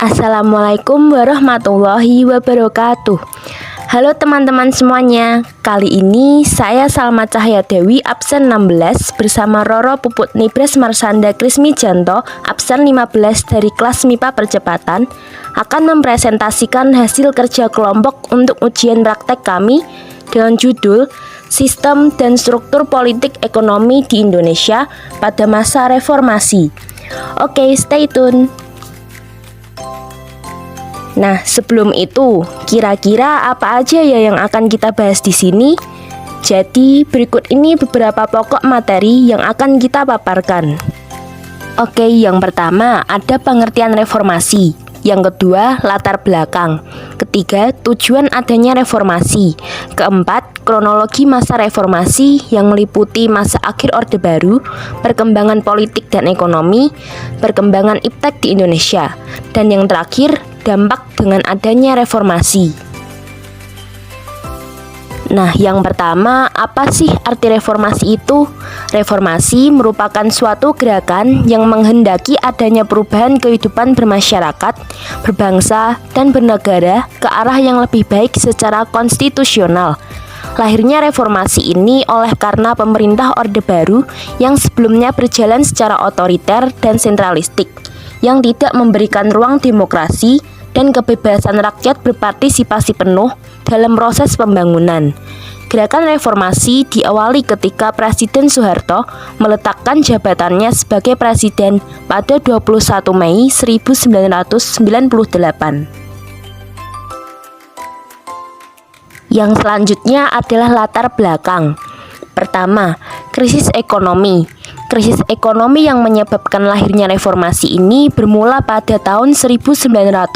Assalamualaikum warahmatullahi wabarakatuh. Halo teman-teman semuanya. Kali ini saya Salma Cahya Dewi absen 16 bersama Roro Puput Nibres Marsanda Krismi Janto absen 15 dari kelas MIPA Percepatan akan mempresentasikan hasil kerja kelompok untuk ujian praktek kami dengan judul Sistem dan Struktur Politik Ekonomi di Indonesia pada Masa Reformasi. Oke, stay tune. Nah, sebelum itu, kira-kira apa aja ya yang akan kita bahas di sini? Jadi, berikut ini beberapa pokok materi yang akan kita paparkan. Oke, yang pertama ada pengertian reformasi. Yang kedua, latar belakang. Ketiga, tujuan adanya reformasi. Keempat, kronologi masa reformasi yang meliputi masa akhir Orde Baru, perkembangan politik dan ekonomi, perkembangan iptek di Indonesia. Dan yang terakhir, dampak dengan adanya reformasi. Nah, yang pertama, apa sih arti reformasi itu? Reformasi merupakan suatu gerakan yang menghendaki adanya perubahan kehidupan bermasyarakat, berbangsa, dan bernegara ke arah yang lebih baik secara konstitusional. Lahirnya reformasi ini oleh karena pemerintah Orde Baru yang sebelumnya berjalan secara otoriter dan sentralistik, yang tidak memberikan ruang demokrasi dan kebebasan rakyat berpartisipasi penuh dalam proses pembangunan. Gerakan reformasi diawali ketika Presiden Soeharto meletakkan jabatannya sebagai presiden pada 21 Mei 1998. Yang selanjutnya adalah latar belakang. Pertama, krisis ekonomi. Krisis ekonomi yang menyebabkan lahirnya reformasi ini bermula pada tahun 1997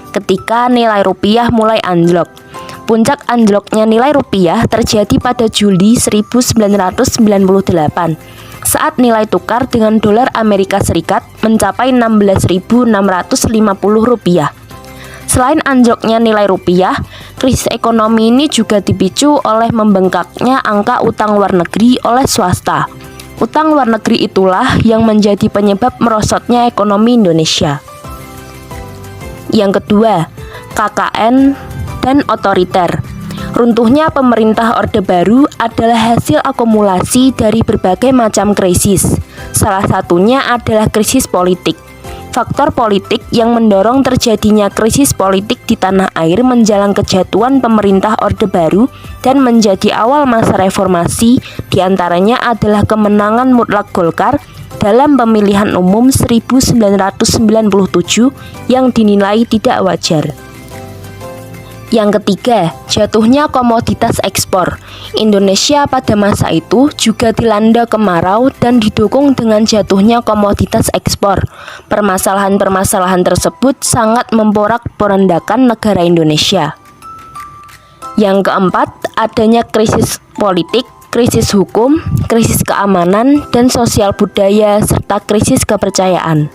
ketika nilai rupiah mulai anjlok. Puncak anjloknya nilai rupiah terjadi pada Juli 1998 saat nilai tukar dengan dolar Amerika Serikat mencapai 16.650 rupiah. Selain anjloknya nilai rupiah, krisis ekonomi ini juga dipicu oleh membengkaknya angka utang luar negeri oleh swasta. Utang luar negeri itulah yang menjadi penyebab merosotnya ekonomi Indonesia. Yang kedua, KKN dan otoriter. Runtuhnya pemerintah Orde Baru adalah hasil akumulasi dari berbagai macam krisis. Salah satunya adalah krisis politik. Faktor politik yang mendorong terjadinya krisis politik di tanah air menjelang kejatuhan pemerintah Orde Baru dan menjadi awal masa reformasi diantaranya adalah kemenangan mutlak Golkar dalam pemilihan umum 1997 yang dinilai tidak wajar. Yang ketiga, jatuhnya komoditas ekspor. Indonesia pada masa itu juga dilanda kemarau dan didukung dengan jatuhnya komoditas ekspor. Permasalahan-permasalahan tersebut sangat memporak-porandakan negara Indonesia. Yang keempat, adanya krisis politik, krisis hukum, krisis keamanan, dan sosial budaya, serta krisis kepercayaan.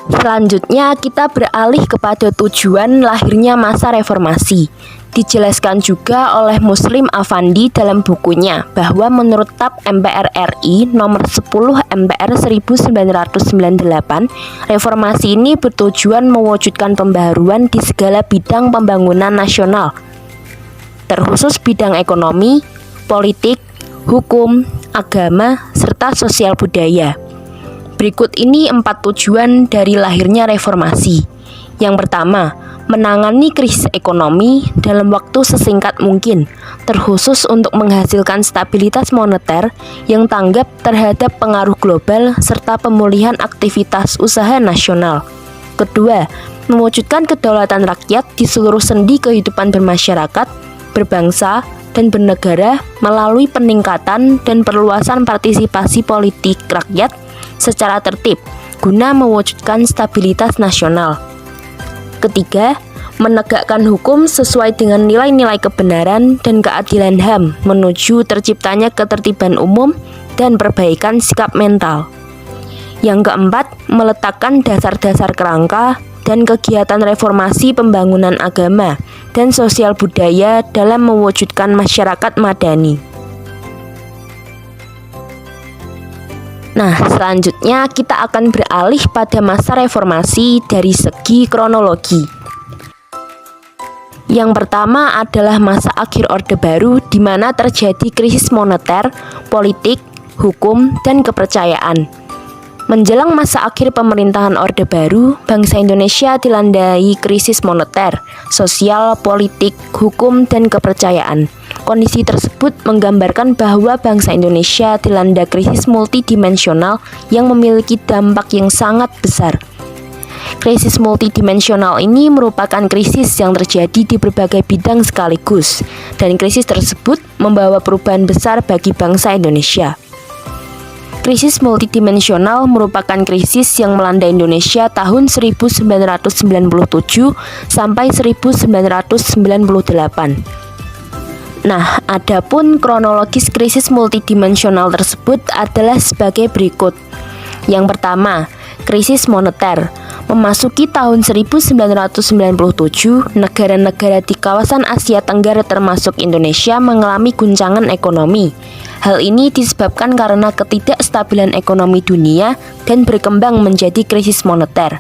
Selanjutnya kita beralih kepada tujuan lahirnya masa reformasi. Dijelaskan juga oleh Muslim Afandi dalam bukunya bahwa menurut TAP MPR RI nomor 10 MPR 1998, reformasi ini bertujuan mewujudkan pembaharuan di segala bidang pembangunan nasional, terkhusus bidang ekonomi, politik, hukum, agama, serta sosial budaya. Berikut ini 4 tujuan dari lahirnya reformasi. Yang pertama, menangani krisis ekonomi dalam waktu sesingkat mungkin, terkhusus untuk menghasilkan stabilitas moneter yang tanggap terhadap pengaruh global serta pemulihan aktivitas usaha nasional. Kedua, mewujudkan kedaulatan rakyat di seluruh sendi kehidupan bermasyarakat, berbangsa, dan bernegara melalui peningkatan dan perluasan partisipasi politik rakyat secara tertib guna mewujudkan stabilitas nasional. Ketiga, menegakkan hukum sesuai dengan nilai-nilai kebenaran dan keadilan HAM menuju terciptanya ketertiban umum dan perbaikan sikap mental. Yang keempat, meletakkan dasar-dasar kerangka dan kegiatan reformasi pembangunan agama dan sosial budaya dalam mewujudkan masyarakat madani. Nah, selanjutnya kita akan beralih pada masa reformasi dari segi kronologi. Yang pertama adalah masa akhir Orde Baru di mana terjadi krisis moneter, politik, hukum, dan kepercayaan. Menjelang masa akhir pemerintahan Orde Baru, bangsa Indonesia dilandai krisis moneter, sosial, politik, hukum, dan kepercayaan. Kondisi tersebut menggambarkan bahwa bangsa Indonesia dilanda krisis multidimensional yang memiliki dampak yang sangat besar. Krisis multidimensional ini merupakan krisis yang terjadi di berbagai bidang sekaligus, dan krisis tersebut membawa perubahan besar bagi bangsa Indonesia. Krisis multidimensional merupakan krisis yang melanda Indonesia tahun 1997 sampai 1998. Nah, adapun kronologis krisis multidimensional tersebut adalah sebagai berikut. Yang pertama, krisis moneter. Memasuki tahun 1997, negara-negara di kawasan Asia Tenggara termasuk Indonesia mengalami guncangan ekonomi. Hal ini disebabkan karena ketidakstabilan ekonomi dunia dan berkembang menjadi krisis moneter.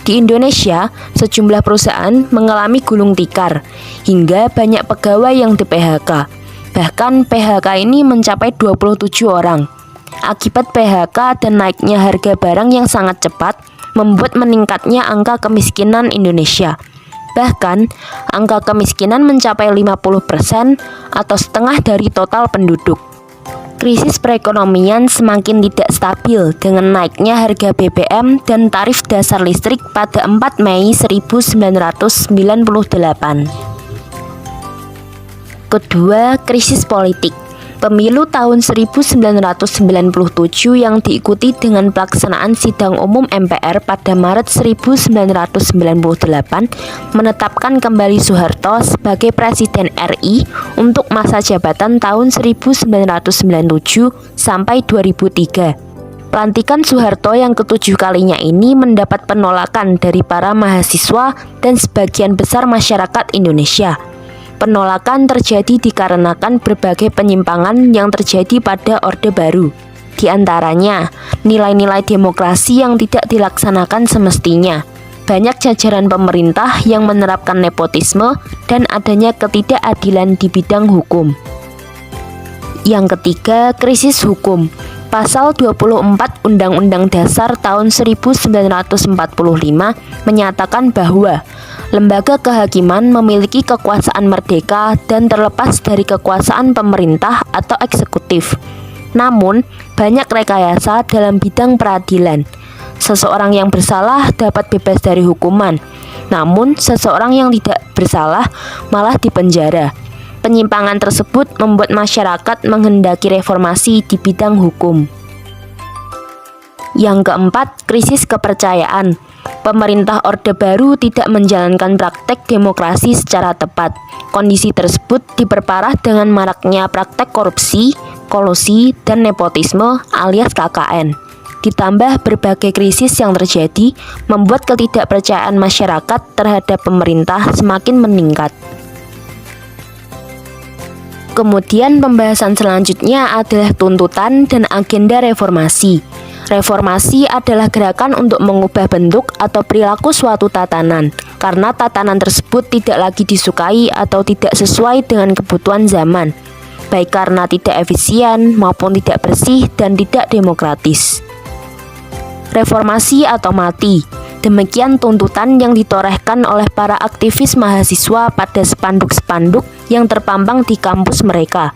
Di Indonesia, sejumlah perusahaan mengalami gulung tikar, hingga banyak pegawai yang di-PHK. Bahkan PHK ini mencapai 27 orang. Akibat PHK dan naiknya harga barang yang sangat cepat, membuat meningkatnya angka kemiskinan Indonesia. Bahkan, angka kemiskinan mencapai 50% atau setengah dari total penduduk. Krisis perekonomian semakin tidak stabil dengan naiknya harga BBM dan tarif dasar listrik pada 4 Mei 1998. Kedua, krisis politik. Pemilu tahun 1997 yang diikuti dengan pelaksanaan sidang umum MPR pada Maret 1998 menetapkan kembali Soeharto sebagai Presiden RI untuk masa jabatan tahun 1997 sampai 2003. Pelantikan Soeharto yang ketujuh kalinya ini mendapat penolakan dari para mahasiswa dan sebagian besar masyarakat Indonesia. Penolakan terjadi dikarenakan berbagai penyimpangan yang terjadi pada Orde Baru. Di antaranya, nilai-nilai demokrasi yang tidak dilaksanakan semestinya, banyak jajaran pemerintah yang menerapkan nepotisme, dan adanya ketidakadilan di bidang hukum. Yang ketiga, krisis hukum. Pasal 24 Undang-Undang Dasar tahun 1945 menyatakan bahwa lembaga kehakiman memiliki kekuasaan merdeka dan terlepas dari kekuasaan pemerintah atau eksekutif. Namun, banyak rekayasa dalam bidang peradilan. Seseorang yang bersalah dapat bebas dari hukuman, namun seseorang yang tidak bersalah malah dipenjara. Penyimpangan tersebut membuat masyarakat menghendaki reformasi di bidang hukum. Yang keempat, krisis kepercayaan. Pemerintah Orde Baru tidak menjalankan praktek demokrasi secara tepat. Kondisi tersebut diperparah dengan maraknya praktek korupsi, kolusi, dan nepotisme alias KKN. Ditambah berbagai krisis yang terjadi, membuat ketidakpercayaan masyarakat terhadap pemerintah semakin meningkat. Kemudian pembahasan selanjutnya adalah tuntutan dan agenda reformasi. Reformasi adalah gerakan untuk mengubah bentuk atau perilaku suatu tatanan, karena tatanan tersebut tidak lagi disukai atau tidak sesuai dengan kebutuhan zaman, baik karena tidak efisien maupun tidak bersih dan tidak demokratis. Reformasi atau mati. Demikian tuntutan yang ditorehkan oleh para aktivis mahasiswa pada spanduk-spanduk yang terpampang di kampus mereka,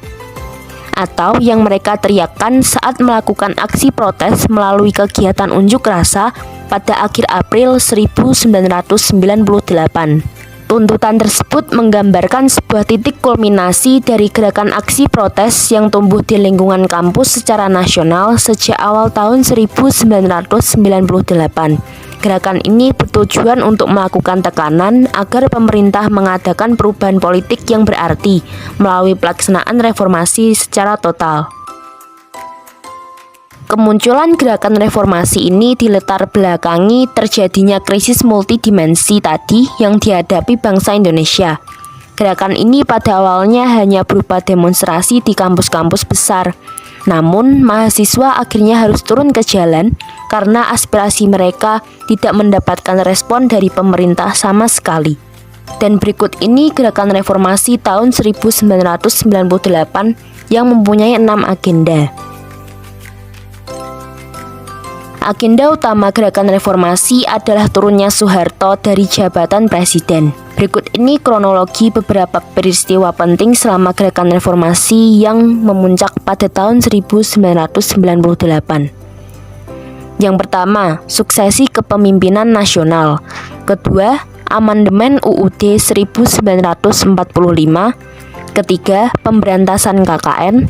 atau yang mereka teriakkan saat melakukan aksi protes melalui kegiatan unjuk rasa pada akhir April 1998. Tuntutan tersebut menggambarkan sebuah titik kulminasi dari gerakan aksi protes yang tumbuh di lingkungan kampus secara nasional sejak awal tahun 1998. Gerakan ini bertujuan untuk melakukan tekanan agar pemerintah mengadakan perubahan politik yang berarti melalui pelaksanaan reformasi secara total. Kemunculan gerakan reformasi ini dilatar belakangi terjadinya krisis multidimensi tadi yang dihadapi bangsa Indonesia. Gerakan ini pada awalnya hanya berupa demonstrasi di kampus-kampus besar. Namun, mahasiswa akhirnya harus turun ke jalan karena aspirasi mereka tidak mendapatkan respon dari pemerintah sama sekali. Dan berikut ini gerakan reformasi tahun 1998 yang mempunyai 6 agenda. Agenda utama gerakan reformasi adalah turunnya Soeharto dari jabatan presiden. Berikut ini kronologi beberapa peristiwa penting selama gerakan reformasi yang memuncak pada tahun 1998. Yang pertama, suksesi kepemimpinan nasional. Kedua, amandemen UUD 1945. Ketiga, pemberantasan KKN.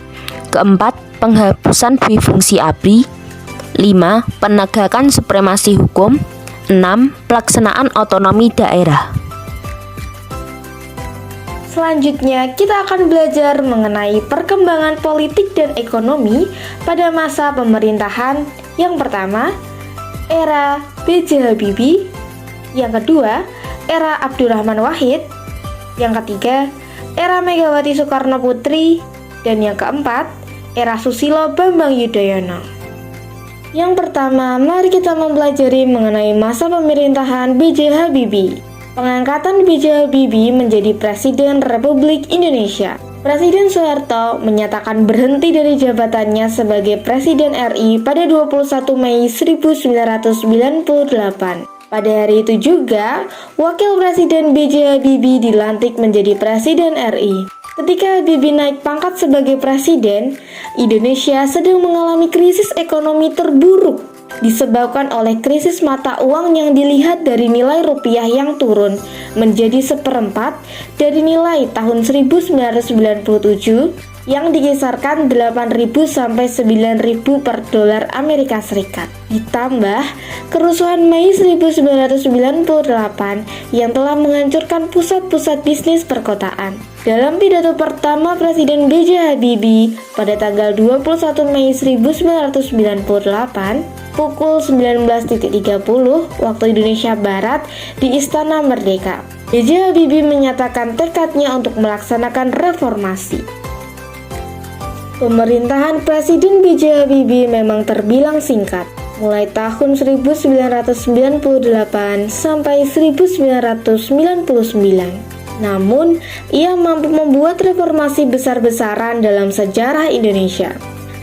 Keempat, penghapusan duifungsi ABRI. 5. Penegakan supremasi hukum. 6. Pelaksanaan otonomi daerah. Selanjutnya, kita akan belajar mengenai perkembangan politik dan ekonomi pada masa pemerintahan yang pertama, era B.J. Habibie. Yang kedua, era Abdurrahman Wahid. Yang ketiga, era Megawati Soekarno Putri. Dan yang keempat, era Susilo Bambang Yudhoyono. Yang pertama, mari kita mempelajari mengenai masa pemerintahan B.J. Habibie. Pengangkatan B.J. Habibie menjadi Presiden Republik Indonesia. Presiden Soeharto menyatakan berhenti dari jabatannya sebagai Presiden RI pada 21 Mei 1998. Pada hari itu juga, Wakil Presiden B.J. Habibie dilantik menjadi Presiden RI. Ketika Habibie naik pangkat sebagai presiden, Indonesia sedang mengalami krisis ekonomi terburuk disebabkan oleh krisis mata uang yang dilihat dari nilai rupiah yang turun menjadi seperempat dari nilai tahun 1997 yang dikisarkan 8.000 sampai 9.000 per dolar Amerika Serikat. Ditambah kerusuhan Mei 1998 yang telah menghancurkan pusat-pusat bisnis perkotaan. Dalam pidato pertama Presiden B.J. Habibie pada tanggal 21 Mei 1998 pukul 19.30 waktu Indonesia Barat di Istana Merdeka, B.J. Habibie menyatakan tekadnya untuk melaksanakan reformasi. Pemerintahan Presiden B.J. Habibie memang terbilang singkat, mulai tahun 1998 sampai 1999. Namun, ia mampu membuat reformasi besar-besaran dalam sejarah Indonesia.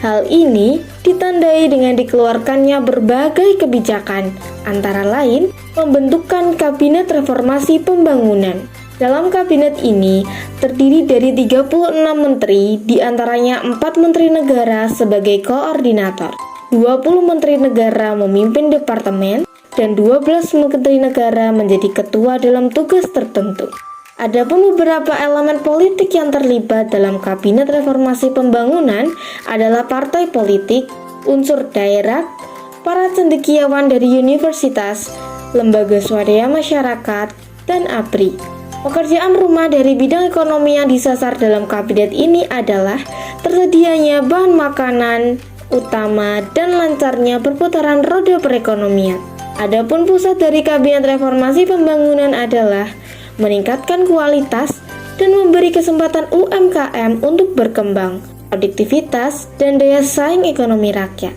Hal ini ditandai dengan dikeluarkannya berbagai kebijakan, antara lain pembentukan Kabinet Reformasi Pembangunan. Dalam kabinet ini terdiri dari 36 menteri, diantaranya 4 menteri negara sebagai koordinator, 20 menteri negara memimpin departemen, dan 12 menteri negara menjadi ketua dalam tugas tertentu. Adapun beberapa elemen politik yang terlibat dalam Kabinet Reformasi Pembangunan adalah partai politik, unsur daerah, para cendekiawan dari universitas, lembaga swadaya masyarakat, dan ABRI. Pekerjaan rumah dari bidang ekonomi yang disasar dalam kabinet ini adalah tersedianya bahan makanan utama dan lancarnya perputaran roda perekonomian. Adapun pusat dari Kabinet Reformasi Pembangunan adalah meningkatkan kualitas dan memberi kesempatan UMKM untuk berkembang, produktivitas, dan daya saing ekonomi rakyat.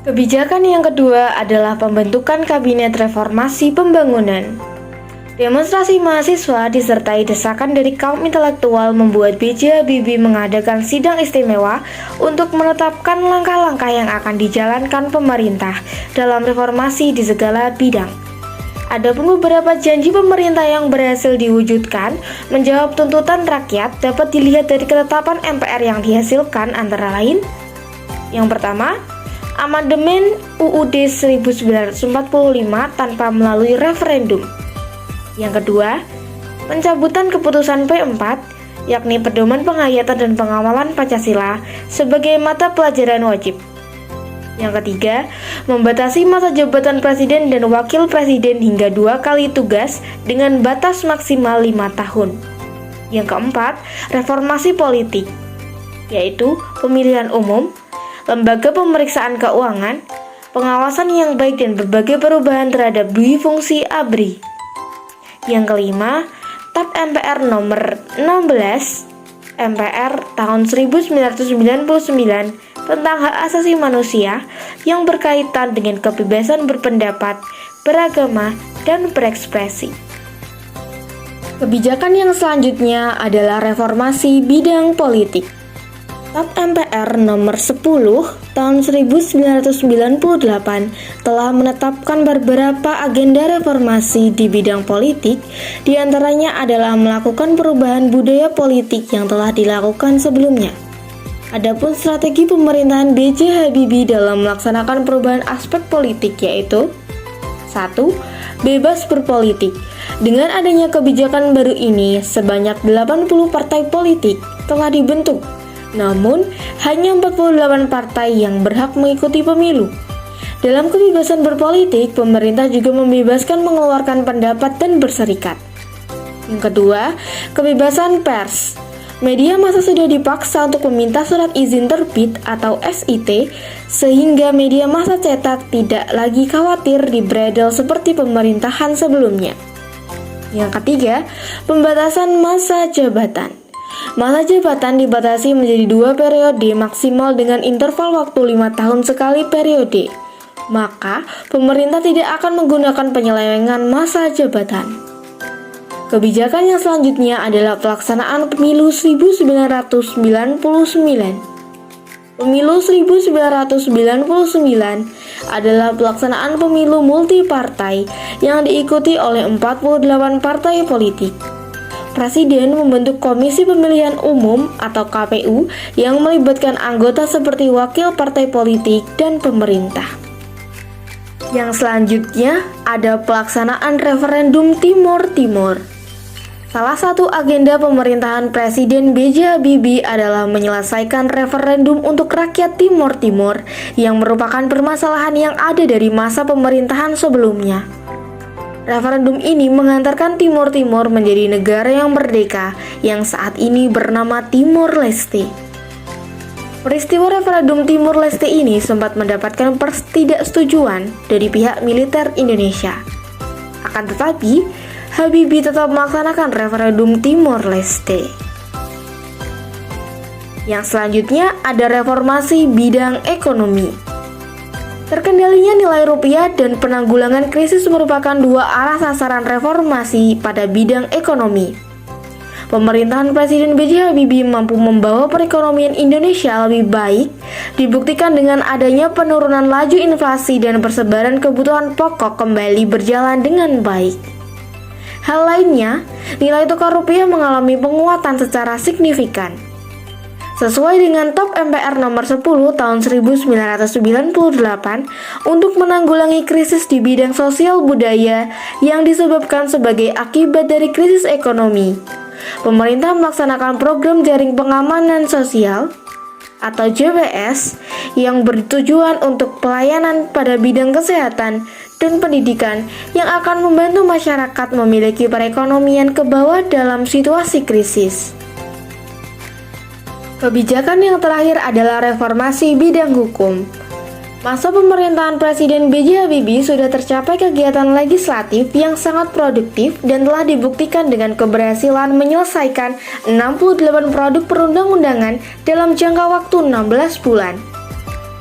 Kebijakan yang kedua adalah pembentukan Kabinet Reformasi Pembangunan. Demonstrasi mahasiswa disertai desakan dari kaum intelektual membuat B.J. Habibie mengadakan sidang istimewa untuk menetapkan langkah-langkah yang akan dijalankan pemerintah dalam reformasi di segala bidang. Adapun beberapa janji pemerintah yang berhasil diwujudkan menjawab tuntutan rakyat dapat dilihat dari ketetapan MPR yang dihasilkan, antara lain: yang pertama, amandemen UUD 1945 tanpa melalui referendum. Yang kedua, pencabutan keputusan P4, yakni pedoman penghayatan dan pengawalan Pancasila sebagai mata pelajaran wajib. Yang ketiga, membatasi masa jabatan presiden dan wakil presiden hingga 2 kali tugas dengan batas maksimal 5 tahun. Yang keempat, reformasi politik, yaitu pemilihan umum, lembaga pemeriksaan keuangan, pengawasan yang baik dan berbagai perubahan terhadap duifungsi ABRI. Yang kelima, TAP MPR nomor 16 MPR tahun 1999 tentang hak asasi manusia yang berkaitan dengan kebebasan berpendapat, beragama, dan berekspresi. Kebijakan yang selanjutnya adalah reformasi bidang politik. TAP MPR nomor 10 tahun 1998 telah menetapkan beberapa agenda reformasi di bidang politik, diantaranya adalah melakukan perubahan budaya politik yang telah dilakukan sebelumnya. Adapun strategi pemerintahan B.J. Habibie dalam melaksanakan perubahan aspek politik yaitu 1. Bebas berpolitik. Dengan adanya kebijakan baru ini, sebanyak 80 partai politik telah dibentuk. Namun, hanya 48 partai yang berhak mengikuti pemilu. Dalam kebebasan berpolitik, pemerintah juga membebaskan mengeluarkan pendapat dan berserikat. Yang kedua, kebebasan pers. Media massa sudah dipaksa untuk meminta surat izin terbit atau SIT, sehingga media massa cetak tidak lagi khawatir dibredel seperti pemerintahan sebelumnya. Yang ketiga, pembatasan masa jabatan. Masa jabatan dibatasi menjadi 2 periode maksimal dengan interval waktu 5 tahun sekali periode. Maka, pemerintah tidak akan menggunakan penyelewengan masa jabatan. Kebijakan yang selanjutnya adalah pelaksanaan pemilu 1999. Pemilu 1999 adalah pelaksanaan pemilu multipartai yang diikuti oleh 48 partai politik. Presiden membentuk Komisi Pemilihan Umum atau KPU yang melibatkan anggota seperti wakil partai politik dan pemerintah. Yang selanjutnya ada pelaksanaan referendum Timur Timur. Salah satu agenda pemerintahan Presiden B.J. Habibie adalah menyelesaikan referendum untuk rakyat Timur Timur yang merupakan permasalahan yang ada dari masa pemerintahan sebelumnya. Referendum ini mengantarkan Timur Timur menjadi negara yang merdeka yang saat ini bernama Timor Leste. Peristiwa referendum Timor Leste ini sempat mendapatkan persetidaksetujuan dari pihak militer Indonesia. Akan tetapi, Habibie tetap melaksanakan referendum Timor Leste. Yang selanjutnya ada reformasi bidang ekonomi. Terkendalinya nilai rupiah dan penanggulangan krisis merupakan 2 arah sasaran reformasi pada bidang ekonomi. Pemerintahan Presiden B.J. Habibie mampu membawa perekonomian Indonesia lebih baik, dibuktikan dengan adanya penurunan laju inflasi dan persebaran kebutuhan pokok kembali berjalan dengan baik. Hal lainnya, nilai tukar rupiah mengalami penguatan secara signifikan. Sesuai dengan TAP MPR nomor 10 tahun 1998 untuk menanggulangi krisis di bidang sosial budaya yang disebabkan sebagai akibat dari krisis ekonomi, pemerintah melaksanakan program jaring pengamanan sosial atau JPS yang bertujuan untuk pelayanan pada bidang kesehatan dan pendidikan yang akan membantu masyarakat memiliki perekonomian ke bawah dalam situasi krisis. Kebijakan yang terakhir adalah reformasi bidang hukum. Masa pemerintahan Presiden B.J. Habibie sudah tercapai kegiatan legislatif yang sangat produktif dan telah dibuktikan dengan keberhasilan menyelesaikan 68 produk perundang-undangan dalam jangka waktu 16 bulan.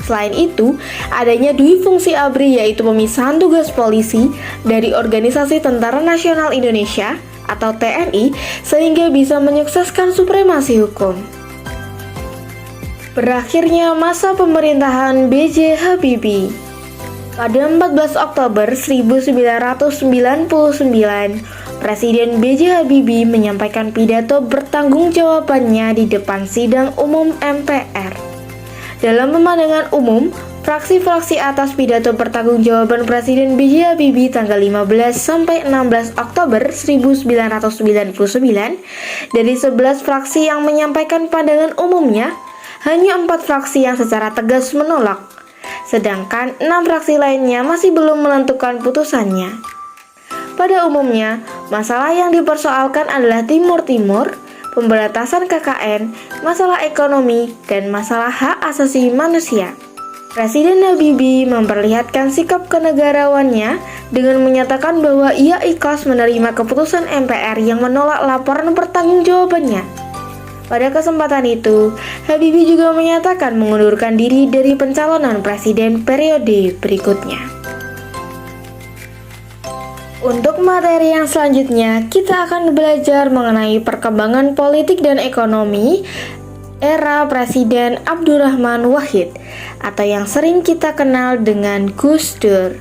Selain itu, adanya dui fungsi ABRI yaitu pemisahan tugas polisi dari Organisasi Tentara Nasional Indonesia atau TNI sehingga bisa menyukseskan supremasi hukum. Berakhirnya masa pemerintahan B.J. Habibie. Pada 14 Oktober 1999, Presiden B.J. Habibie menyampaikan pidato bertanggungjawabannya di depan sidang umum MPR. Dalam pemandangan umum, fraksi-fraksi atas pidato pertanggungjawaban Presiden B.J. Habibie tanggal 15 sampai 16 Oktober 1999, dari 11 fraksi yang menyampaikan pandangan umumnya, hanya 4 fraksi yang secara tegas menolak, sedangkan 6 fraksi lainnya masih belum menentukan putusannya. Pada umumnya, masalah yang dipersoalkan adalah Timur Timur, pemberantasan KKN, masalah ekonomi, dan masalah hak asasi manusia. Presiden Habibie memperlihatkan sikap kenegarawannya dengan menyatakan bahwa ia ikhlas menerima keputusan MPR yang menolak laporan pertanggungjawabannya. Pada kesempatan itu, Habibie juga menyatakan mengundurkan diri dari pencalonan presiden periode berikutnya. Untuk materi yang selanjutnya, kita akan belajar mengenai perkembangan politik dan ekonomi era Presiden Abdurrahman Wahid atau yang sering kita kenal dengan Gus Dur.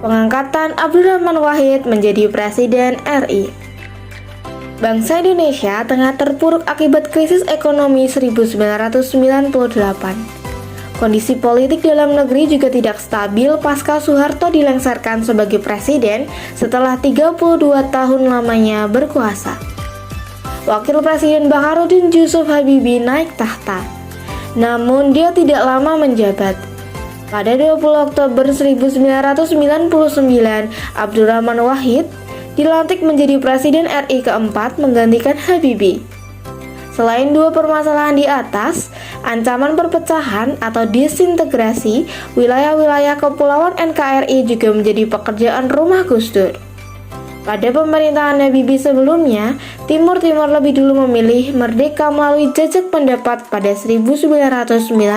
Pengangkatan Abdurrahman Wahid menjadi Presiden RI. Bangsa Indonesia tengah terpuruk akibat krisis ekonomi 1998. Kondisi politik dalam negeri juga tidak stabil pasca Soeharto dilengsarkan sebagai presiden setelah 32 tahun lamanya berkuasa. Wakil Presiden Baharudin Yusuf Habibie naik tahta. Namun dia tidak lama menjabat. Pada 20 Oktober 1999, Abdurrahman Wahid dilantik menjadi Presiden RI keempat menggantikan Habibie. Selain dua permasalahan di atas, ancaman perpecahan atau disintegrasi wilayah-wilayah kepulauan NKRI juga menjadi pekerjaan rumah Gus Dur. Pada pemerintahan Habibie sebelumnya, Timur lebih dulu memilih merdeka melalui jajak pendapat pada 1999.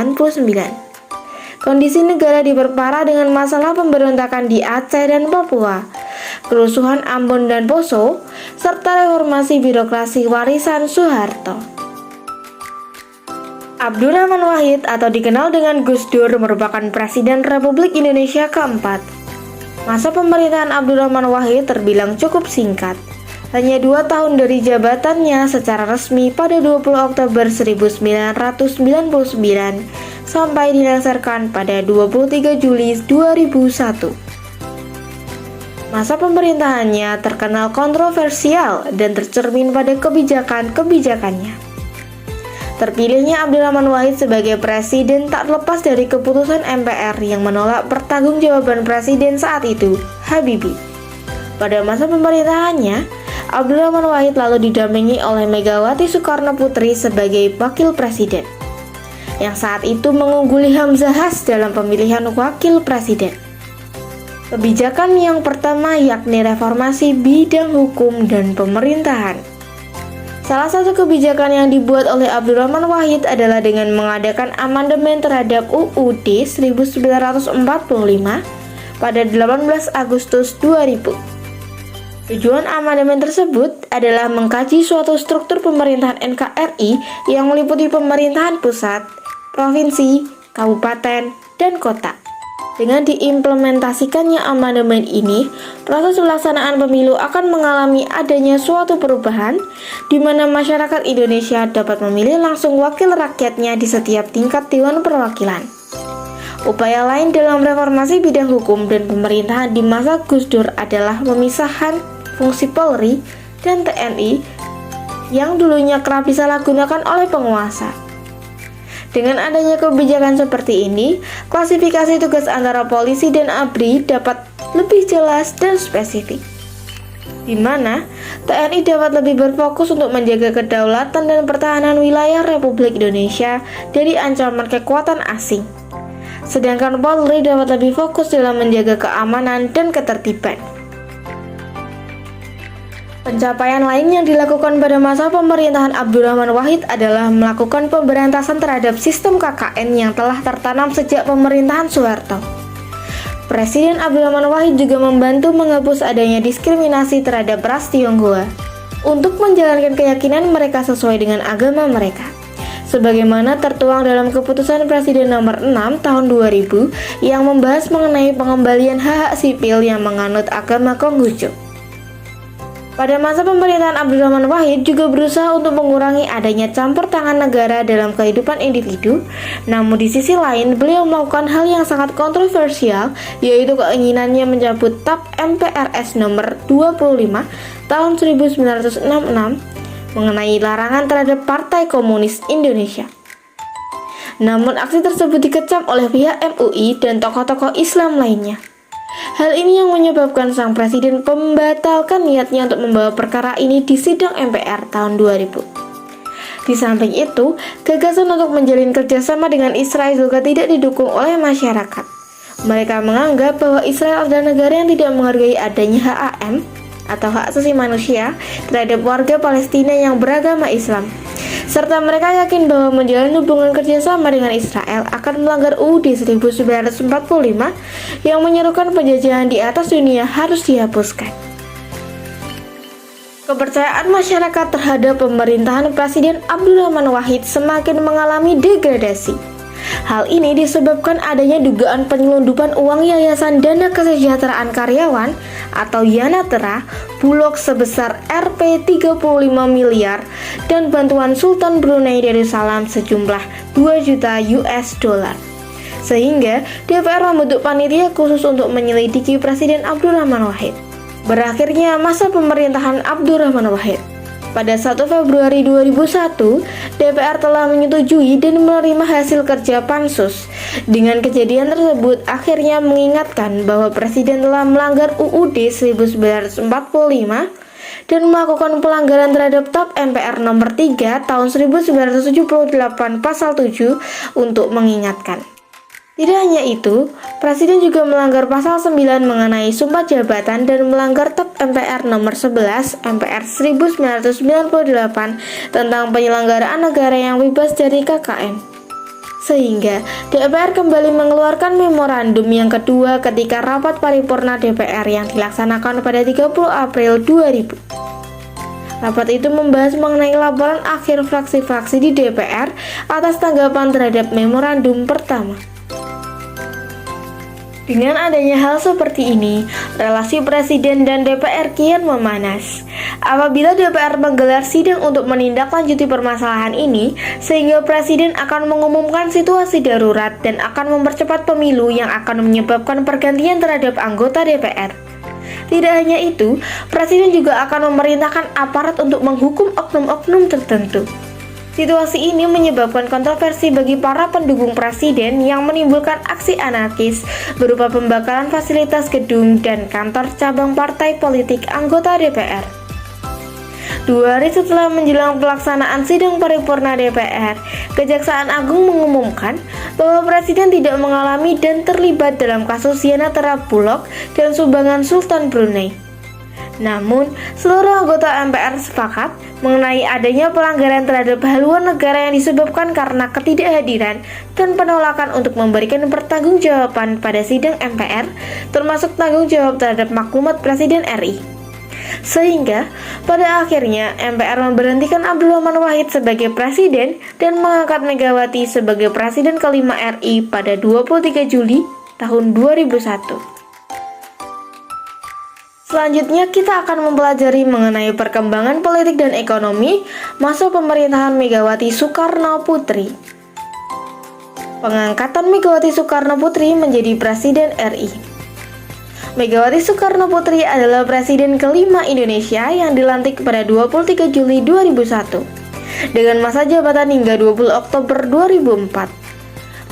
Kondisi negara diperparah dengan masalah pemberontakan di Aceh dan Papua, kerusuhan Ambon dan Poso, serta reformasi birokrasi warisan Soeharto. Abdurrahman Wahid atau dikenal dengan Gus Dur merupakan Presiden Republik Indonesia keempat. Masa pemerintahan Abdurrahman Wahid terbilang cukup singkat, hanya 2 tahun dari jabatannya secara resmi pada 20 Oktober 1999 sampai dilengsarkan pada 23 Juli 2001. Masa pemerintahannya terkenal kontroversial dan tercermin pada kebijakan-kebijakannya. Terpilihnya Abdurrahman Wahid sebagai presiden tak lepas dari keputusan MPR yang menolak pertanggungjawaban presiden saat itu, Habibie. Pada masa pemerintahannya, Abdurrahman Wahid lalu didampingi oleh Megawati Soekarno Putri sebagai wakil presiden, yang saat itu mengungguli Hamzahas dalam pemilihan wakil presiden. Kebijakan yang pertama yakni reformasi bidang hukum dan pemerintahan. Salah satu kebijakan yang dibuat oleh Abdurrahman Wahid adalah dengan mengadakan amandemen terhadap UUD 1945 pada 18 Agustus 2000. Tujuan amandemen tersebut adalah mengkaji suatu struktur pemerintahan NKRI yang meliputi pemerintahan pusat, provinsi, kabupaten, dan kota. Dengan diimplementasikannya amandemen ini, proses pelaksanaan pemilu akan mengalami adanya suatu perubahan di mana masyarakat Indonesia dapat memilih langsung wakil rakyatnya di setiap tingkat Dewan Perwakilan. Upaya lain dalam reformasi bidang hukum dan pemerintahan di masa Gus Dur adalah pemisahan fungsi Polri dan TNI yang dulunya kerap disalahgunakan oleh penguasa. Dengan adanya kebijakan seperti ini, klasifikasi tugas antara polisi dan ABRI dapat lebih jelas dan spesifik, di mana TNI dapat lebih berfokus untuk menjaga kedaulatan dan pertahanan wilayah Republik Indonesia dari ancaman kekuatan asing. Sedangkan Polri dapat lebih fokus dalam menjaga keamanan dan ketertiban. Pencapaian lain yang dilakukan pada masa pemerintahan Abdurrahman Wahid adalah melakukan pemberantasan terhadap sistem KKN yang telah tertanam sejak pemerintahan Soeharto. Presiden Abdurrahman Wahid juga membantu menghapus adanya diskriminasi terhadap ras Tionghoa untuk menjalankan keyakinan mereka sesuai dengan agama mereka, sebagaimana tertuang dalam keputusan Presiden nomor 6 tahun 2000 yang membahas mengenai pengembalian hak-hak sipil yang menganut agama Konghucu. Pada masa pemerintahan Abdurrahman Wahid juga berusaha untuk mengurangi adanya campur tangan negara dalam kehidupan individu. Namun di sisi lain, beliau melakukan hal yang sangat kontroversial, yaitu keinginannya mencabut TAP MPRS nomor 25 tahun 1966 mengenai larangan terhadap Partai Komunis Indonesia. Namun aksi tersebut dikecam oleh pihak MUI dan tokoh-tokoh Islam lainnya. Hal ini yang menyebabkan sang presiden membatalkan niatnya untuk membawa perkara ini di sidang MPR tahun 2000. Di samping itu, gagasan untuk menjalin kerjasama dengan Israel juga tidak didukung oleh masyarakat. Mereka menganggap bahwa Israel adalah negara yang tidak menghargai adanya HAM atau hak asasi manusia terhadap warga Palestina yang beragama Islam. serta mereka yakin bahwa menjalin hubungan kerjasama dengan Israel akan melanggar UUD 1945 yang menyerukan penjajahan di atas dunia harus dihapuskan. Kepercayaan masyarakat terhadap pemerintahan Presiden Abdurrahman Wahid semakin mengalami degradasi. Hal ini disebabkan adanya dugaan penyelundupan uang Yayasan Dana Kesejahteraan Karyawan atau Yanatera Bulog sebesar Rp 35 miliar dan bantuan Sultan Brunei Darussalam sejumlah 2 juta US dollar. Sehingga DPR membentuk panitia khusus untuk menyelidiki Presiden Abdurrahman Wahid. Berakhirnya masa pemerintahan Abdurrahman Wahid. Pada 1 Februari 2001, DPR telah menyetujui dan menerima hasil kerja Pansus. Dengan kejadian tersebut, akhirnya mengingatkan bahwa Presiden telah melanggar UUD 1945 dan melakukan pelanggaran terhadap TAP MPR nomor 3 tahun 1978 pasal 7 untuk mengingatkan. Tidak hanya itu, Presiden juga melanggar pasal 9 mengenai sumpah jabatan dan melanggar TAP MPR nomor 11 MPR 1998 tentang penyelenggaraan negara yang bebas dari KKN. Sehingga DPR kembali mengeluarkan memorandum yang kedua ketika rapat paripurna DPR yang dilaksanakan pada 30 April 2000. Rapat itu membahas mengenai laporan akhir fraksi-fraksi di DPR atas tanggapan terhadap memorandum pertama. Dengan adanya hal seperti ini, relasi Presiden dan DPR kian memanas. Apabila DPR menggelar sidang untuk menindaklanjuti permasalahan ini, sehingga Presiden akan mengumumkan situasi darurat dan akan mempercepat pemilu yang akan menyebabkan pergantian terhadap anggota DPR. Tidak hanya itu, Presiden juga akan memerintahkan aparat untuk menghukum oknum-oknum tertentu. Situasi ini menyebabkan kontroversi bagi para pendukung Presiden yang menimbulkan aksi anarkis berupa pembakaran fasilitas gedung dan kantor cabang partai politik anggota DPR. 2 hari setelah menjelang pelaksanaan sidang paripurna DPR, Kejaksaan Agung mengumumkan bahwa Presiden tidak mengalami dan terlibat dalam kasus Yanatera Bulog dan sumbangan Sultan Brunei. Namun, seluruh anggota MPR sepakat mengenai adanya pelanggaran terhadap haluan negara yang disebabkan karena ketidakhadiran dan penolakan untuk memberikan pertanggungjawaban pada sidang MPR, termasuk tanggung jawab terhadap maklumat Presiden RI. Sehingga, pada akhirnya MPR memberhentikan Abdurrahman Wahid sebagai Presiden dan mengangkat Megawati sebagai Presiden kelima RI pada 23 Juli tahun 2001. Selanjutnya kita akan mempelajari mengenai perkembangan politik dan ekonomi masa pemerintahan Megawati Soekarno Putri. Pengangkatan Megawati Soekarno Putri menjadi Presiden RI. Megawati Soekarno Putri adalah Presiden kelima Indonesia yang dilantik pada 23 Juli 2001 dengan masa jabatan hingga 20 Oktober 2004.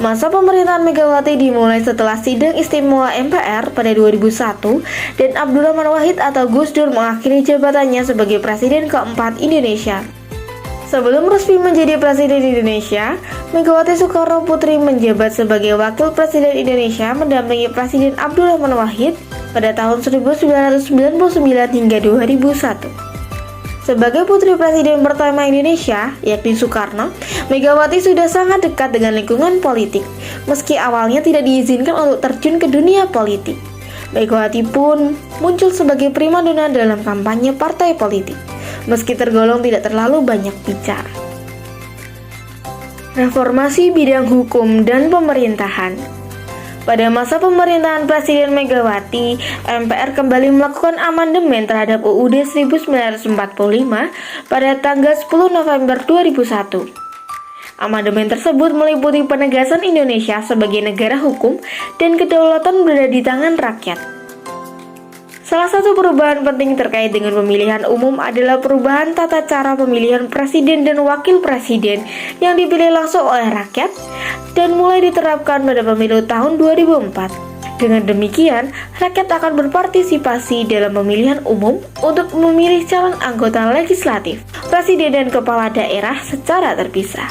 Masa pemerintahan Megawati dimulai setelah sidang istimewa MPR pada 2001 dan Abdurrahman Wahid atau Gus Dur mengakhiri jabatannya sebagai Presiden keempat Indonesia. Sebelum resmi menjadi Presiden Indonesia, Megawati Soekarno Putri menjabat sebagai Wakil Presiden Indonesia mendampingi Presiden Abdurrahman Wahid pada tahun 1999 hingga 2001. Sebagai putri Presiden pertama Indonesia, yakni Soekarno, Megawati sudah sangat dekat dengan lingkungan politik, meski awalnya tidak diizinkan untuk terjun ke dunia politik. Megawati pun muncul sebagai primadona dalam kampanye partai politik, meski tergolong tidak terlalu banyak bicara. Reformasi bidang hukum dan pemerintahan. Pada masa pemerintahan Presiden Megawati, MPR kembali melakukan amandemen terhadap UUD 1945 pada tanggal 10 November 2001. Amandemen tersebut meliputi penegasan Indonesia sebagai negara hukum dan kedaulatan berada di tangan rakyat. Salah satu perubahan penting terkait dengan pemilihan umum adalah perubahan tata cara pemilihan presiden dan wakil presiden yang dipilih langsung oleh rakyat dan mulai diterapkan pada pemilu tahun 2004. Dengan demikian, rakyat akan berpartisipasi dalam pemilihan umum untuk memilih calon anggota legislatif, presiden dan kepala daerah secara terpisah.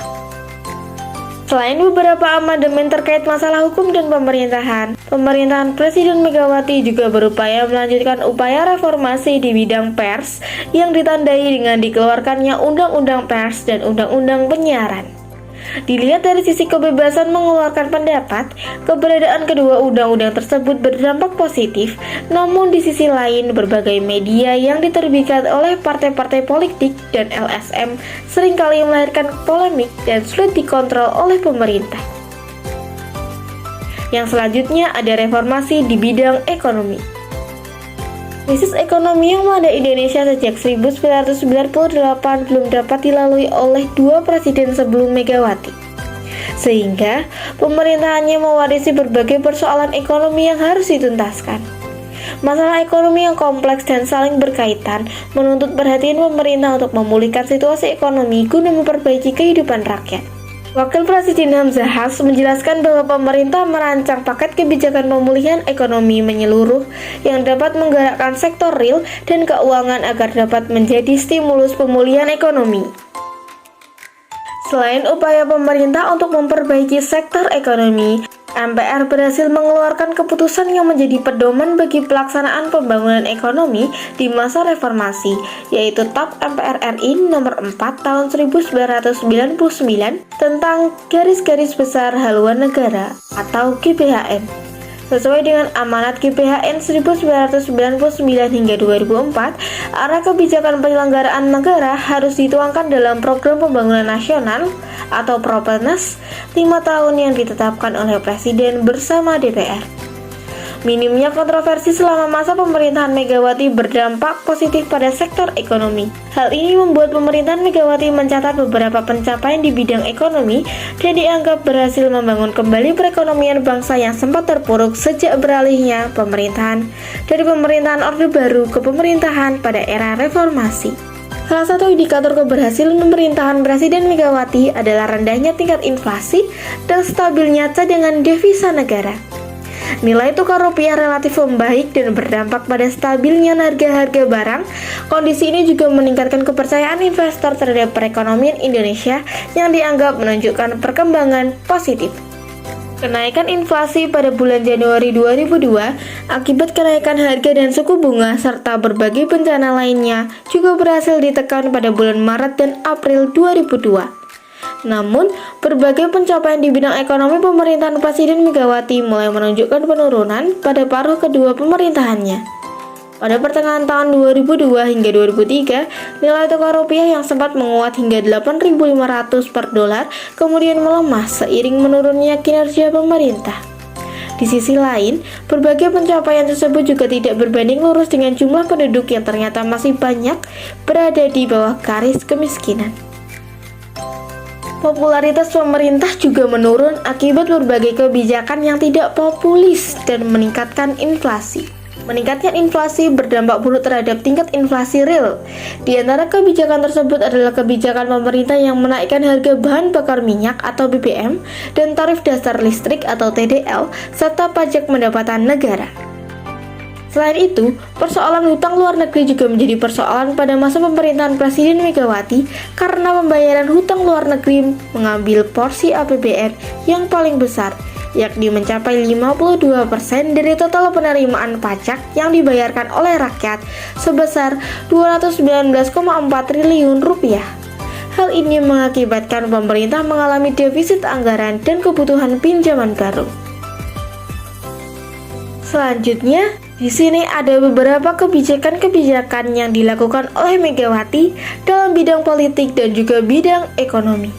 Selain beberapa amandemen terkait masalah hukum dan pemerintahan Presiden Megawati juga berupaya melanjutkan upaya reformasi di bidang pers yang ditandai dengan dikeluarkannya Undang-Undang Pers dan Undang-Undang Penyiaran. Dilihat dari sisi kebebasan mengeluarkan pendapat, keberadaan kedua undang-undang tersebut berdampak positif, namun di sisi lain berbagai media yang diterbitkan oleh partai-partai politik dan LSM seringkali melahirkan polemik dan sulit dikontrol oleh pemerintah. Yang selanjutnya ada reformasi di bidang ekonomi. Krisis ekonomi yang melanda Indonesia sejak 1998 belum dapat dilalui oleh dua presiden sebelum Megawati. Sehingga pemerintahannya mewarisi berbagai persoalan ekonomi yang harus dituntaskan. Masalah ekonomi yang kompleks dan saling berkaitan menuntut perhatian pemerintah untuk memulihkan situasi ekonomi guna memperbaiki kehidupan rakyat. Wakil Presiden Hamzah Has menjelaskan bahwa pemerintah merancang paket kebijakan pemulihan ekonomi menyeluruh yang dapat menggerakkan sektor real dan keuangan agar dapat menjadi stimulus pemulihan ekonomi. Selain upaya pemerintah untuk memperbaiki sektor ekonomi, MPR berhasil mengeluarkan keputusan yang menjadi pedoman bagi pelaksanaan pembangunan ekonomi di masa reformasi, yaitu TAP MPR RI nomor 4 tahun 1999 tentang garis-garis besar haluan negara atau GBHN. Sesuai dengan amanat GBHN 1999 hingga 2004, arah kebijakan penyelenggaraan negara harus dituangkan dalam Program Pembangunan Nasional atau Propernas 5 tahun yang ditetapkan oleh Presiden bersama DPR. Minimnya kontroversi selama masa pemerintahan Megawati berdampak positif pada sektor ekonomi. Hal ini membuat pemerintahan Megawati mencatat beberapa pencapaian di bidang ekonomi dan dianggap berhasil membangun kembali perekonomian bangsa yang sempat terpuruk sejak beralihnya pemerintahan dari pemerintahan Orde Baru ke pemerintahan pada era reformasi. Salah satu indikator keberhasilan pemerintahan Presiden Megawati adalah rendahnya tingkat inflasi dan stabilnya cadangan devisa negara. Nilai tukar rupiah relatif membaik dan berdampak pada stabilnya harga-harga barang. Kondisi ini juga meningkatkan kepercayaan investor terhadap perekonomian Indonesia yang dianggap menunjukkan perkembangan positif. Kenaikan inflasi pada bulan Januari 2002 akibat kenaikan harga dan suku bunga serta berbagai bencana lainnya juga berhasil ditekan pada bulan Maret dan April 2002. Namun, berbagai pencapaian di bidang ekonomi pemerintahan Presiden Megawati mulai menunjukkan penurunan pada paruh kedua pemerintahannya. Pada pertengahan tahun 2002 hingga 2003, nilai tukar rupiah yang sempat menguat hingga 8.500 per dolar kemudian melemah seiring menurunnya kinerja pemerintah. Di sisi lain, berbagai pencapaian tersebut juga tidak berbanding lurus dengan jumlah penduduk yang ternyata masih banyak berada di bawah garis kemiskinan. Popularitas pemerintah juga menurun akibat berbagai kebijakan yang tidak populis dan meningkatkan inflasi. Meningkatnya inflasi berdampak buruk terhadap tingkat inflasi real. Di antara kebijakan tersebut adalah kebijakan pemerintah yang menaikkan harga bahan bakar minyak atau BBM dan tarif dasar listrik atau TDL serta pajak pendapatan negara. Selain itu, persoalan hutang luar negeri juga menjadi persoalan pada masa pemerintahan Presiden Megawati karena pembayaran hutang luar negeri mengambil porsi APBN yang paling besar, yakni mencapai 52% dari total penerimaan pajak yang dibayarkan oleh rakyat sebesar 219,4 triliun rupiah. Hal ini mengakibatkan pemerintah mengalami defisit anggaran dan kebutuhan pinjaman baru. Selanjutnya, di sini ada beberapa kebijakan-kebijakan yang dilakukan oleh Megawati dalam bidang politik dan juga bidang ekonomi.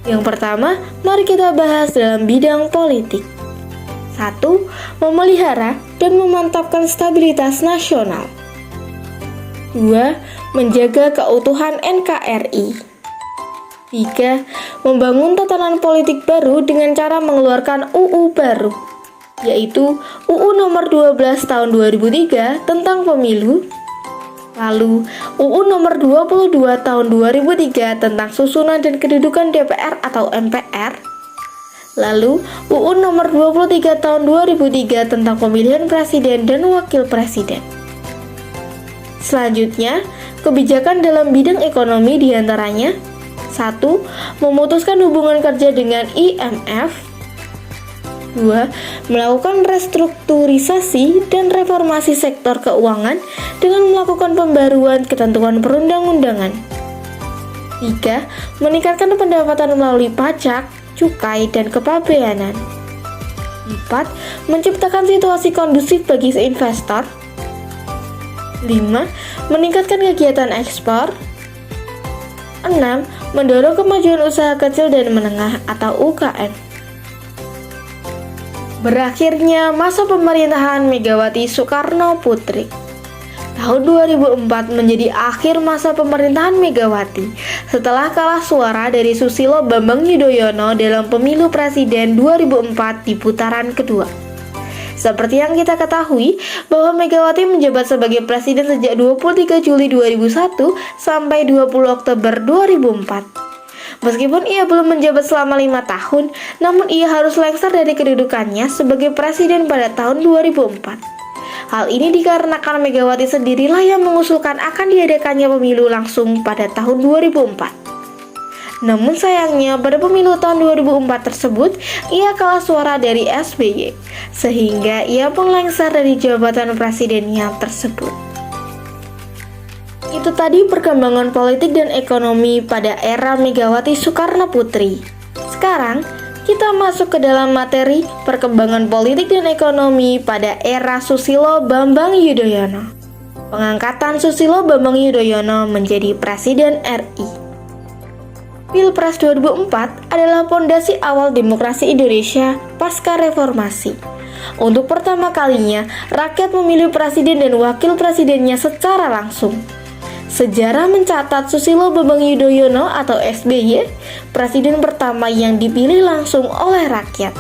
Yang pertama, mari kita bahas dalam bidang politik. 1. Memelihara dan memantapkan stabilitas nasional. 2. Menjaga keutuhan NKRI. 3. Membangun tatanan politik baru dengan cara mengeluarkan UU baru, yaitu UU nomor 12 tahun 2003 tentang pemilu, lalu UU nomor 22 tahun 2003 tentang susunan dan kedudukan DPR atau MPR, lalu UU nomor 23 tahun 2003 tentang pemilihan presiden dan wakil presiden. Selanjutnya, kebijakan dalam bidang ekonomi diantaranya: 1. Memutuskan hubungan kerja dengan IMF. 2. Melakukan restrukturisasi dan reformasi sektor keuangan dengan melakukan pembaruan ketentuan perundang-undangan. 3. Meningkatkan pendapatan melalui pajak, cukai, dan kepabeanan. 4. Menciptakan situasi kondusif bagi investor. 5. Meningkatkan kegiatan ekspor. 6. Mendorong kemajuan usaha kecil dan menengah atau UKM. Berakhirnya masa pemerintahan Megawati Soekarno Putri. Tahun 2004 menjadi akhir masa pemerintahan Megawati setelah kalah suara dari Susilo Bambang Yudhoyono dalam pemilu presiden 2004 di putaran kedua. Seperti yang kita ketahui bahwa Megawati menjabat sebagai presiden sejak 23 Juli 2001 sampai 20 Oktober 2004. Meskipun ia belum menjabat selama 5 tahun, namun ia harus lengser dari kedudukannya sebagai presiden pada tahun 2004. Hal ini dikarenakan Megawati sendirilah yang mengusulkan akan diadakannya pemilu langsung pada tahun 2004. Namun sayangnya pada pemilu tahun 2004 tersebut, ia kalah suara dari SBY, sehingga ia pun lengser dari jabatan presidennya tersebut. Itu tadi perkembangan politik dan ekonomi pada era Megawati Soekarno Putri. Sekarang, kita masuk ke dalam materi perkembangan politik dan ekonomi pada era Susilo Bambang Yudhoyono. Pengangkatan Susilo Bambang Yudhoyono menjadi Presiden RI. Pilpres 2004 adalah pondasi awal demokrasi Indonesia pasca reformasi. Untuk pertama kalinya, rakyat memilih presiden dan wakil presidennya secara langsung. Sejarah mencatat Susilo Bambang Yudhoyono atau SBY, presiden pertama yang dipilih langsung oleh rakyat.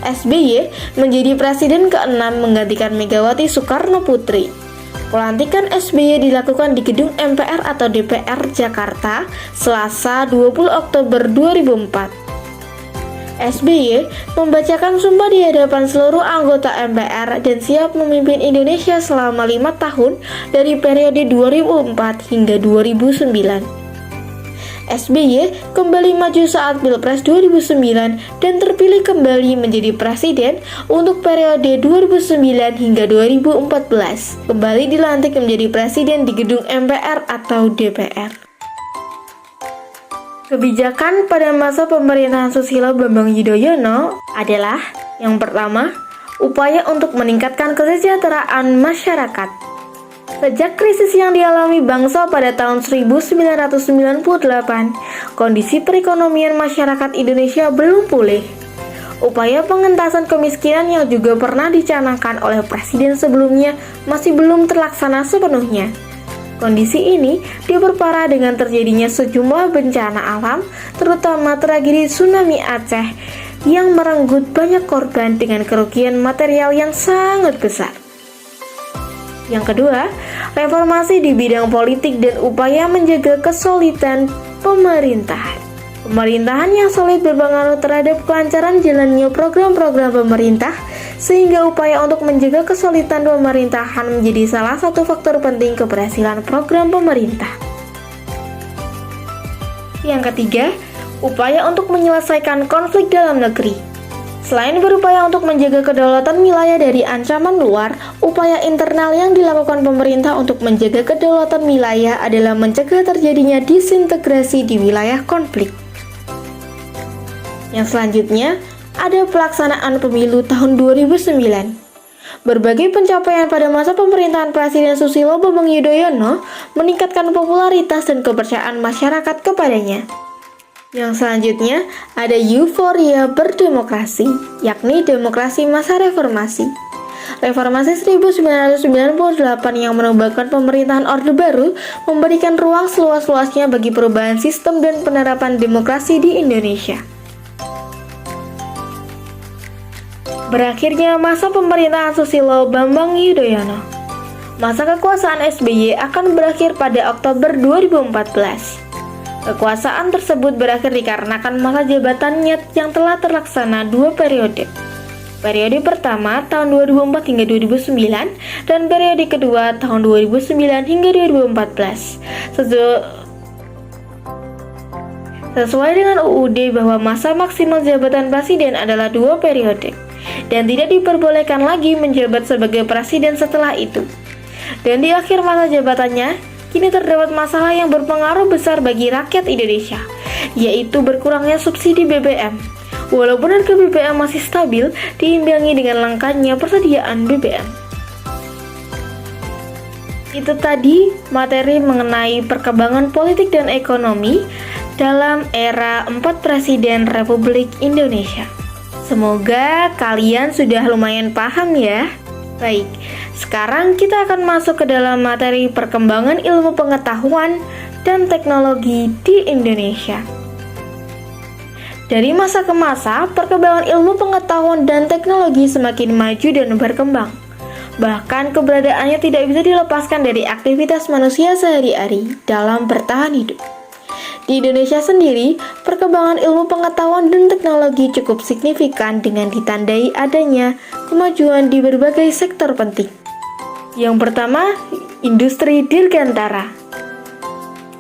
SBY menjadi presiden ke-6 menggantikan Megawati Soekarno Putri. Pelantikan SBY dilakukan di gedung MPR atau DPR Jakarta, Selasa 20 Oktober 2004. SBY membacakan sumpah di hadapan seluruh anggota MPR dan siap memimpin Indonesia selama 5 tahun dari periode 2004 hingga 2009. SBY kembali maju saat Pilpres 2009 dan terpilih kembali menjadi presiden untuk periode 2009 hingga 2014. Kembali dilantik menjadi presiden di gedung MPR atau DPR. Kebijakan pada masa pemerintahan Susilo Bambang Yudhoyono adalah yang pertama, upaya untuk meningkatkan kesejahteraan masyarakat. Sejak krisis yang dialami bangsa pada tahun 1998, kondisi perekonomian masyarakat Indonesia belum pulih. Upaya pengentasan kemiskinan yang juga pernah dicanangkan oleh presiden sebelumnya masih belum terlaksana sepenuhnya. Kondisi ini diperparah dengan terjadinya sejumlah bencana alam, terutama tragedi tsunami Aceh yang merenggut banyak korban dengan kerugian material yang sangat besar. Yang kedua, reformasi di bidang politik dan upaya menjaga kesolidan pemerintahan. Pemerintahan yang solid berpengaruh terhadap kelancaran jalannya program-program pemerintah, sehingga upaya untuk menjaga kesolidan pemerintahan menjadi salah satu faktor penting keberhasilan program pemerintah. Yang ketiga, upaya untuk menyelesaikan konflik dalam negeri. Selain berupaya untuk menjaga kedaulatan wilayah dari ancaman luar, upaya internal yang dilakukan pemerintah untuk menjaga kedaulatan wilayah adalah mencegah terjadinya disintegrasi di wilayah konflik. Yang selanjutnya, ada pelaksanaan pemilu tahun 2009. Berbagai pencapaian pada masa pemerintahan Presiden Susilo Bambang Yudhoyono meningkatkan popularitas dan kepercayaan masyarakat kepadanya. Yang selanjutnya, ada euforia berdemokrasi, yakni demokrasi masa reformasi. Reformasi 1998 yang menumbuhkan pemerintahan Orde Baru memberikan ruang seluas-luasnya bagi perubahan sistem dan penerapan demokrasi di Indonesia. Berakhirnya masa pemerintahan Susilo Bambang Yudhoyono. Masa kekuasaan SBY akan berakhir pada Oktober 2014. Kekuasaan tersebut berakhir dikarenakan masa jabatannya yang telah terlaksana 2 periode. Periode pertama tahun 2004 hingga 2009 dan periode kedua tahun 2009 hingga 2014. Sesuai dengan UUD bahwa masa maksimal jabatan presiden adalah 2 periode dan tidak diperbolehkan lagi menjabat sebagai presiden setelah itu. Dan di akhir masa jabatannya, kini terdapat masalah yang berpengaruh besar bagi rakyat Indonesia, yaitu berkurangnya subsidi BBM. Walaupun harga BBM masih stabil, diimbangi dengan langkanya persediaan BBM. Itu tadi materi mengenai perkembangan politik dan ekonomi dalam era 4 Presiden Republik Indonesia. Semoga kalian sudah lumayan paham ya. Baik, sekarang kita akan masuk ke dalam materi perkembangan ilmu pengetahuan dan teknologi di Indonesia. Dari masa ke masa, perkembangan ilmu pengetahuan dan teknologi semakin maju dan berkembang. Bahkan keberadaannya tidak bisa dilepaskan dari aktivitas manusia sehari-hari dalam bertahan hidup. Di Indonesia sendiri, perkembangan ilmu pengetahuan dan teknologi cukup signifikan dengan ditandai adanya kemajuan di berbagai sektor penting. Yang pertama, industri dirgantara.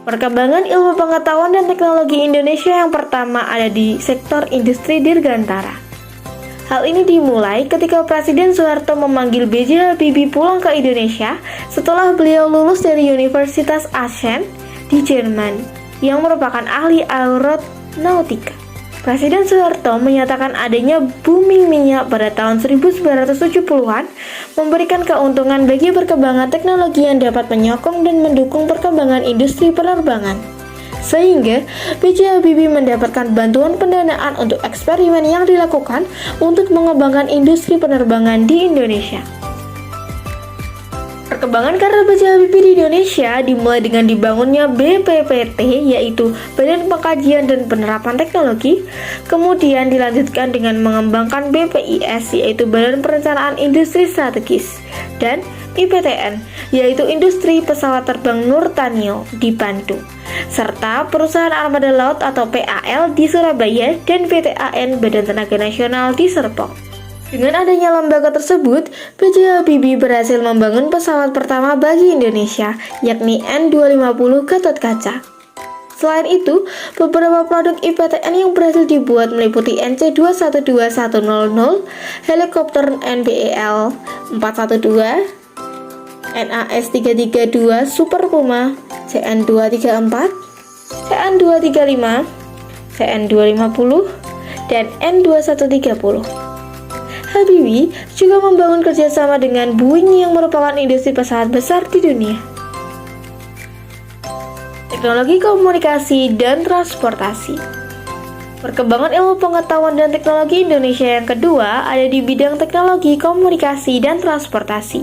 Perkembangan ilmu pengetahuan dan teknologi Indonesia yang pertama ada di sektor industri dirgantara. Hal ini dimulai ketika Presiden Soeharto memanggil B.J. Habibie pulang ke Indonesia setelah beliau lulus dari Universitas Aachen di Jerman, yang merupakan ahli aeronautika. Presiden Soeharto menyatakan adanya booming minyak pada tahun 1970-an memberikan keuntungan bagi perkembangan teknologi yang dapat menyokong dan mendukung perkembangan industri penerbangan. Sehingga B.J. Habibie mendapatkan bantuan pendanaan untuk eksperimen yang dilakukan untuk mengembangkan industri penerbangan di Indonesia. Perkembangan karir B.J. Habibie di Indonesia dimulai dengan dibangunnya BPPT, yaitu Badan Pengkajian dan Penerapan Teknologi, kemudian dilanjutkan dengan mengembangkan BPIS, yaitu Badan Perencanaan Industri Strategis, dan IPTN, yaitu Industri Pesawat Terbang Nurtanio di Bandung, serta Perusahaan Armada Laut atau PAL di Surabaya dan PTAN Badan Tenaga Nasional di Serpong. Dengan adanya lembaga tersebut, B.J. Habibie berhasil membangun pesawat pertama bagi Indonesia, yakni N250 Gatot Kaca. Selain itu, beberapa produk IPTN yang berhasil dibuat meliputi NC212-100, helikopter NBEL 412, NAS-332 Super Puma, CN234, CN235, CN250, dan N2130. Habibie juga membangun kerjasama dengan Boeing yang merupakan industri pesawat besar di dunia. Teknologi komunikasi dan transportasi. Perkembangan ilmu pengetahuan dan teknologi Indonesia yang kedua ada di bidang teknologi komunikasi dan transportasi.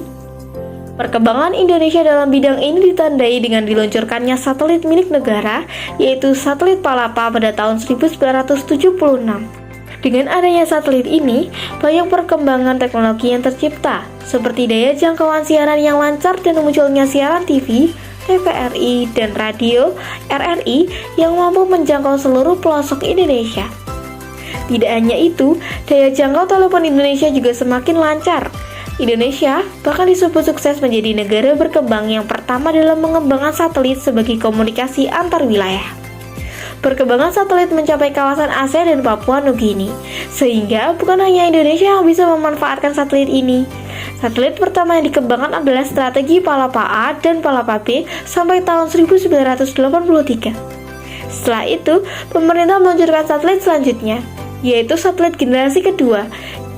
Perkembangan Indonesia dalam bidang ini ditandai dengan diluncurkannya satelit milik negara, yaitu satelit Palapa pada tahun 1976. Dengan adanya satelit ini, banyak perkembangan teknologi yang tercipta, seperti daya jangkauan siaran yang lancar dan munculnya siaran TV, TVRI, dan radio RRI yang mampu menjangkau seluruh pelosok Indonesia. Tidak hanya itu, daya jangkau telepon Indonesia juga semakin lancar. Indonesia bahkan disebut sukses menjadi negara berkembang yang pertama dalam mengembangkan satelit sebagai komunikasi antar wilayah. Perkembangan satelit mencapai kawasan Asia dan Papua Nugini, sehingga bukan hanya Indonesia yang bisa memanfaatkan satelit ini. Satelit pertama yang dikembangkan adalah strategi Palapa A dan Palapa B sampai tahun 1983. Setelah itu, pemerintah meluncurkan satelit selanjutnya, yaitu satelit generasi kedua,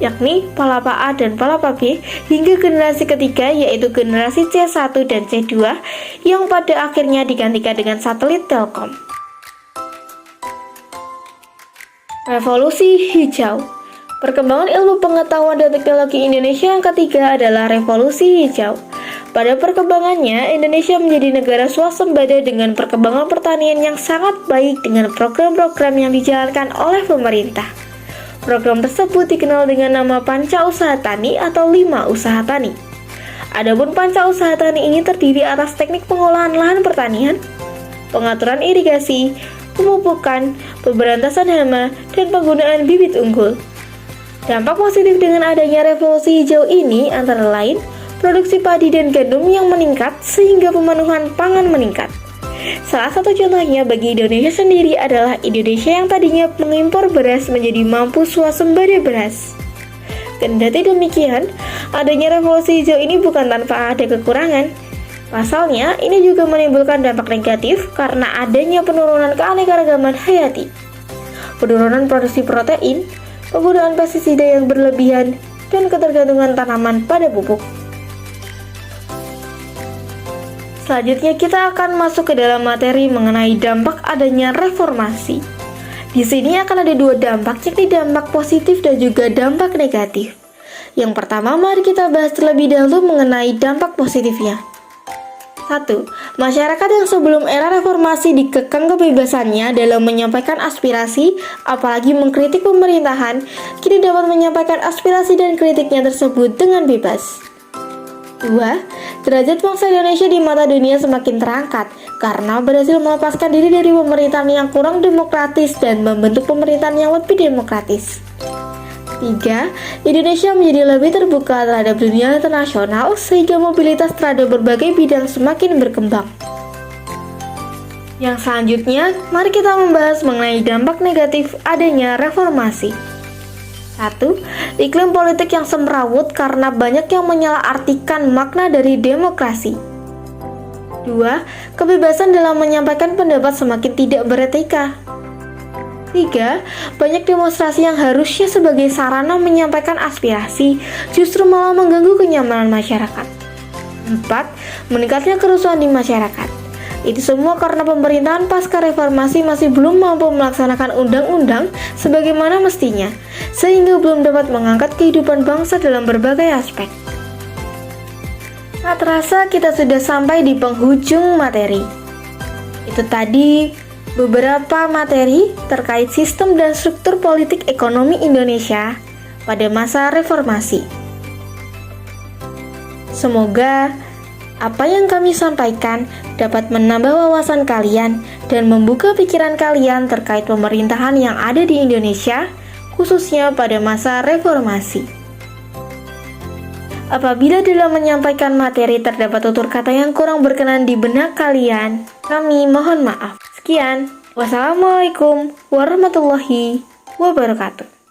yakni Palapa A dan Palapa B, hingga generasi ketiga, yaitu generasi C1 dan C2, yang pada akhirnya digantikan dengan satelit Telkom. Revolusi Hijau. Perkembangan ilmu pengetahuan dan teknologi Indonesia yang ketiga adalah revolusi hijau. Pada perkembangannya, Indonesia menjadi negara swasembada dengan perkembangan pertanian yang sangat baik dengan program-program yang dijalankan oleh pemerintah. Program tersebut dikenal dengan nama Panca Usaha Tani atau 5 Usaha Tani. Adapun Panca Usaha Tani ini terdiri atas teknik pengolahan lahan pertanian, pengaturan irigasi, pemupukan, pemberantasan hama, dan penggunaan bibit unggul. Dampak positif dengan adanya revolusi hijau ini antara lain produksi padi dan gandum yang meningkat sehingga pemenuhan pangan meningkat. Salah satu contohnya bagi Indonesia sendiri adalah Indonesia yang tadinya mengimpor beras menjadi mampu swasembada beras. Kendati demikian, adanya revolusi hijau ini bukan tanpa ada kekurangan. Pasalnya, ini juga menimbulkan dampak negatif karena adanya penurunan keanekaragaman hayati, penurunan produksi protein, penggunaan pestisida yang berlebihan, dan ketergantungan tanaman pada pupuk. Selanjutnya kita akan masuk ke dalam materi mengenai dampak adanya reformasi. Di sini akan ada dua dampak, yakni dampak positif dan juga dampak negatif. Yang pertama, mari kita bahas terlebih dahulu mengenai dampak positifnya. 1. Masyarakat yang sebelum era reformasi dikekang kebebasannya dalam menyampaikan aspirasi, apalagi mengkritik pemerintahan, kini dapat menyampaikan aspirasi dan kritiknya tersebut dengan bebas. 2. Derajat bangsa Indonesia di mata dunia semakin terangkat karena berhasil melepaskan diri dari pemerintahan yang kurang demokratis dan membentuk pemerintahan yang lebih demokratis. 3. Indonesia menjadi lebih terbuka terhadap dunia internasional sehingga mobilitas terhadap berbagai bidang semakin berkembang. Yang selanjutnya, mari kita membahas mengenai dampak negatif adanya reformasi. 1. Iklim politik yang semrawut karena banyak yang menyalahartikan makna dari demokrasi. 2. Kebebasan dalam menyampaikan pendapat semakin tidak beretika. 3. Banyak demonstrasi yang harusnya sebagai sarana menyampaikan aspirasi justru malah mengganggu kenyamanan masyarakat. 4. Meningkatnya kerusuhan di masyarakat. Itu semua karena pemerintahan pasca reformasi masih belum mampu melaksanakan undang-undang sebagaimana mestinya, sehingga belum dapat mengangkat kehidupan bangsa dalam berbagai aspek. Tak terasa kita sudah sampai di penghujung materi. Itu tadi beberapa materi terkait sistem dan struktur politik ekonomi Indonesia pada masa reformasi. Semoga apa yang kami sampaikan dapat menambah wawasan kalian dan membuka pikiran kalian terkait pemerintahan yang ada di Indonesia, khususnya pada masa reformasi. Apabila dalam menyampaikan materi terdapat tutur kata yang kurang berkenan di benak kalian, kami mohon maaf. Sekian, wassalamualaikum warahmatullahi wabarakatuh.